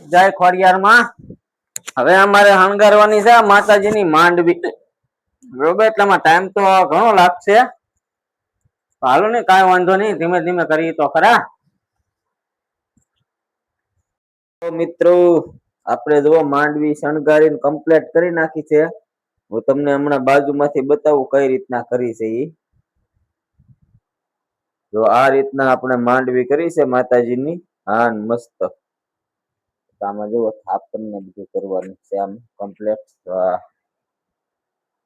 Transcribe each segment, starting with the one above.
જય ખોડિયાર માં હવે અમારે હણગારવાની છે માતાજીની માંડવી બરોબર એટલામાં ટાઈમ તો ઘણો લાગશે હાલો ને કાંઈ વાંધો નહીં ધીમે ધીમે કરીએ તો ખરા મિત્રો આપણે જો માંડવી શણગારીને કમ્પ્લીટ કરી નાખી છે હું તમને હમણાં બાજુમાંથી બતાવું કઈ રીતના કરી છે ઈ જો આ રીતના આપણે માંડવી કરી છે માતાજીની હા મસ્ત આમાં જો થાપણ ને બધું કરવાનું છે આમ કમ્પ્લીટ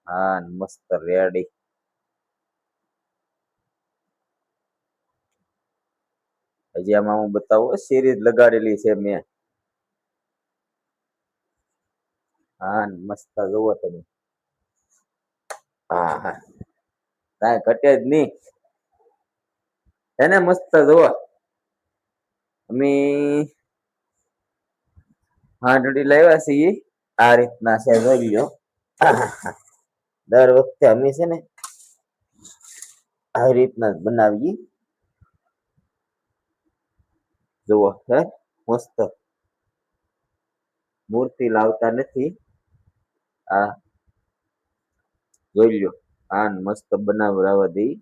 હા મસ્ત રેડી હજી આમાં હું બતાવું સિરીઝ લગાડેલી છે મેં હા મસ્ત જોવો તમે હા હા કાંઈ ઘટે જ નહીં એને મસ્ત જોવો અમે હાંડડી લાવ્યા છીએ આ રીતના છે જોઈ લો દર વખતે અમે છે ને આવી રીતના જ બનાવીએ જુઓ હે મસ્ત મૂર્તિ લાવતા નથી આ જોઈ લો આ મસ્ત બનાવરાવા દઈ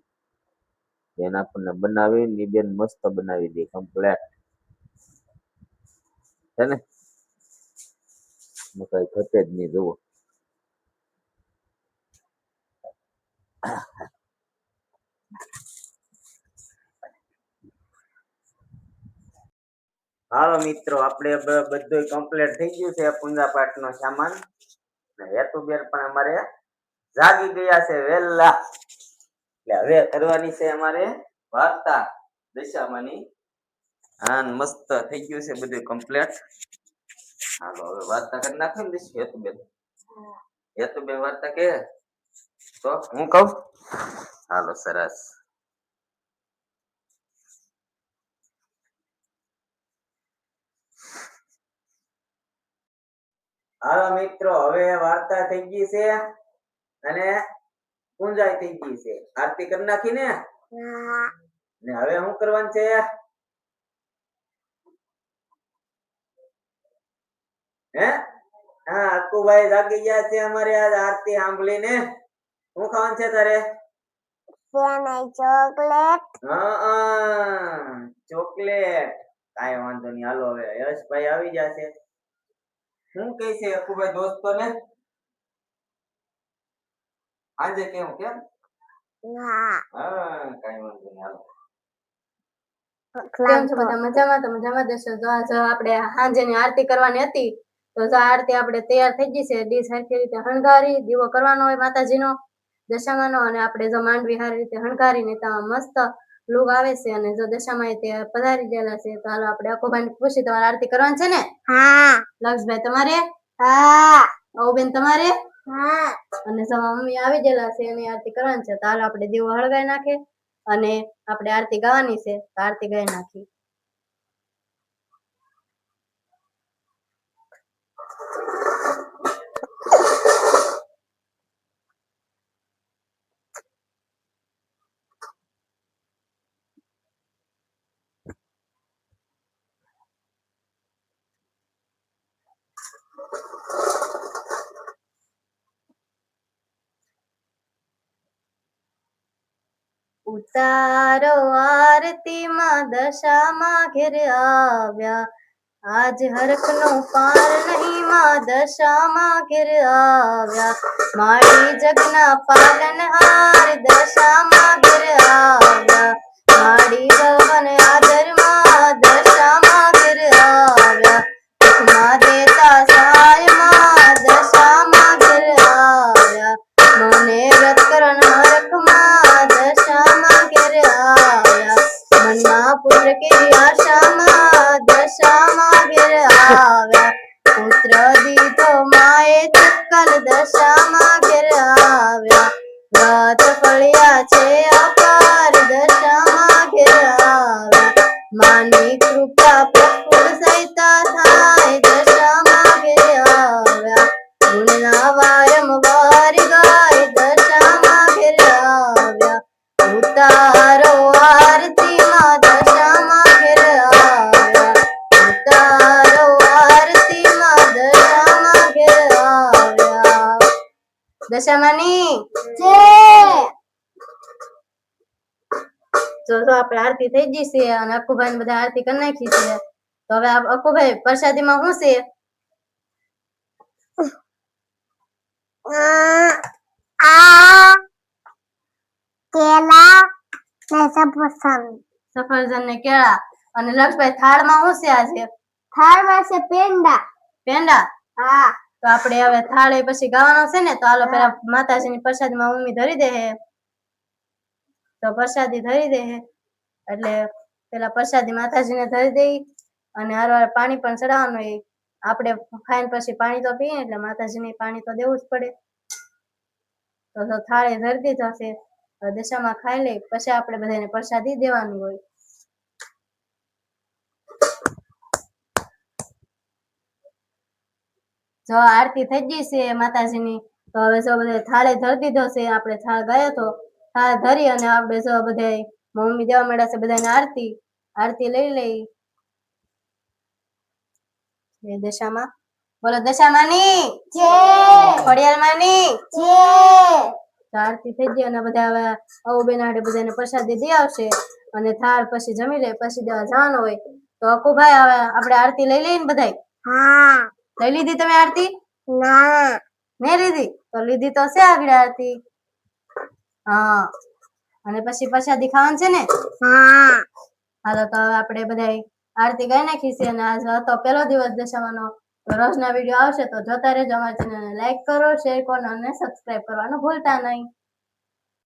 બેન આપણને બનાવી ની બેન મસ્ત બનાવી દે કમ્પ્લેટ છે ને કઈ ઘટે જ નહીં જુઓ હાલો મિત્રો આપણે બધું કમ્પ્લીટ થઈ ગયું છે પૂજા પાઠ નો સામાન હેતુબેન પણ અમારે જાગી ગયા છે વેલા એટલે હવે કરવાની છે અમારે વાર્તા દશામાની હા મસ્ત થઈ ગયું છે બધું કમ્પ્લીટ હાલો હવે વાર્તા કરી નાખો ને હેતુબેન વાર્તા કે તો હું કહું હાલો સરસ હાલો મિત્રો હવે વાર્તા થઈ ગઈ છે અને પૂંજાઈ થઈ ગઈ છે આરતી કરી નાખી ને હવે શું કરવાનું છે હે હા અક્કુભાઈ જાગી ગયા છે અમારે આજ આરતી સાંભળીને શું ખાવાનું છે તારે ચોકલેટ ચોકલેટ કાંઈ વાંધો નહીં હાલો હવે યશભાઈ આવી જશે શું કહે છે અક્કુભાઈ દોસ્તોને આજે કેવું કેમ હા કાંઈ વાંધો નહીં હાલો કેમ છો બધા મજામાં તો મજામાં દેશો જો આપણે સાંજેની આરતી કરવાની હતી તો જો આરતી આપણે તૈયાર થઈ ગઈ છે ડીશ સરખી રીતે હણગારી દીવો કરવાનો હોય માતાજીનો દશામાનો અને આપણે જો માંડવી સારી રીતે હણગારીને ત્યાં મસ્ત લુક આવે છે અને જો દશામાં તે પધારી ગયેલા છે તો હાલો આપણે અકોભાઈ પૂછી તમારે આરતી કરવાની છે ને હા લક્ષભાઈ તમારે હા બેન તમારે હા અને જો મમ્મી આવી ગયેલા છે એની આરતી કરવાની છે તો હાલો આપણે દીવો હળગાઈ નાખે અને આપણે આરતી ગાવાની છે તો આરતી ગાઈ નાખી ઉતારો આરતી માં દશામાં ઘેર આવ્યા આજ હરખનો પાર નહીં માં દશામાં ઘેર આવ્યા મારી જગના પાલનહાર દશામાં ઘેર આવ્યા મારી ભવન આદરમાં દશામાં ઘેર આવ્યા માં દેતા સહાયમાં દશામાં ઘેર આવ્યા મને વ્રત કરણ હરખમાં દશામાં ઘેર આવ્યા મનમાં પુત્ર કેવી આશામાં દશામાં ઘેર આવ્યા પુત્ર દીધો માએ ચક્કલ દશામાં ઘેર આવ્યા વ્રત ફળ્યા છે અપાર દશામાં ઘેર આવ્યા દશામાની જો આપણે આરતી થઈ ગઈ છે અને અકુભાઈ બધા આરતી કરી નાખી છે. તો હવે અકુભાઈ પ્રસાદીમાં શું છે? સફરજન ને કેળા. અને લક્ષભાઈ થાળમાં શું છે આજે? થાળમાં છે પેંડા. પેંડા? હા. તો આપણે હવે થાળ પછી ગાવાનો છે ને, તો હાલો પેલા માતાજીની પ્રસાદીમાં મમ્મી ધરી દે. તો પ્રસાદી ધરી દે એટલે પેલા પ્રસાદી માતાજીને ધરી દઈ અને હારવાર પાણી પણ ચડાવવાનું હોય. આપણે ખાઈને પછી પાણી તો પીએ એટલે માતાજીને પાણી તો દેવું જ પડે. તો થાળે ધરી દીધો છે. દશામાં ખાઈ લઈ પછી આપણે બધાને પ્રસાદી દેવાનું હોય. જો આરતી થઈ ગઈ છે માતાજીની. તો હવે જો બધા થાળે ધરી દીધો છે. આપણે થાળ ગયો તો થાળ ધરી અને આપણે જો બધા મમ્મી દેવા મળ્યા છે બધાને આરતી લઈ લઈ. દશામાં બોલો, દશામાની જય, ખોડિયારમાંની જય. આરતી થઈ ગઈ અને બધા હવે આવું બેન બધાને પ્રસાદી દઈ આવશે અને થાળ પછી જમી લે પછી દેવા જવાનું હોય. તો અકુભાઈ હવે આપણે આરતી લઈ લઈએ ને બધાય? હા. લઈ લીધી તમે આરતી? ના. નહીં લીધી? તો લીધી તો છે આગળ આરતી. હા. અને પછી પ્રસાદી ખાવાનું છે ને? હા. હાલો તો હવે આપણે બધાય આરતી ગાઈ નાખી છે અને આજ હતો પહેલો દિવસ દશામાનો. તો રોજના વિડીયો આવશે તો જોતા રહેજો. અમારા ચેનલને લાઈક કરો, શેર કરો અને સબસ્ક્રાઇબ કરવાનું ભૂલતા નહીં.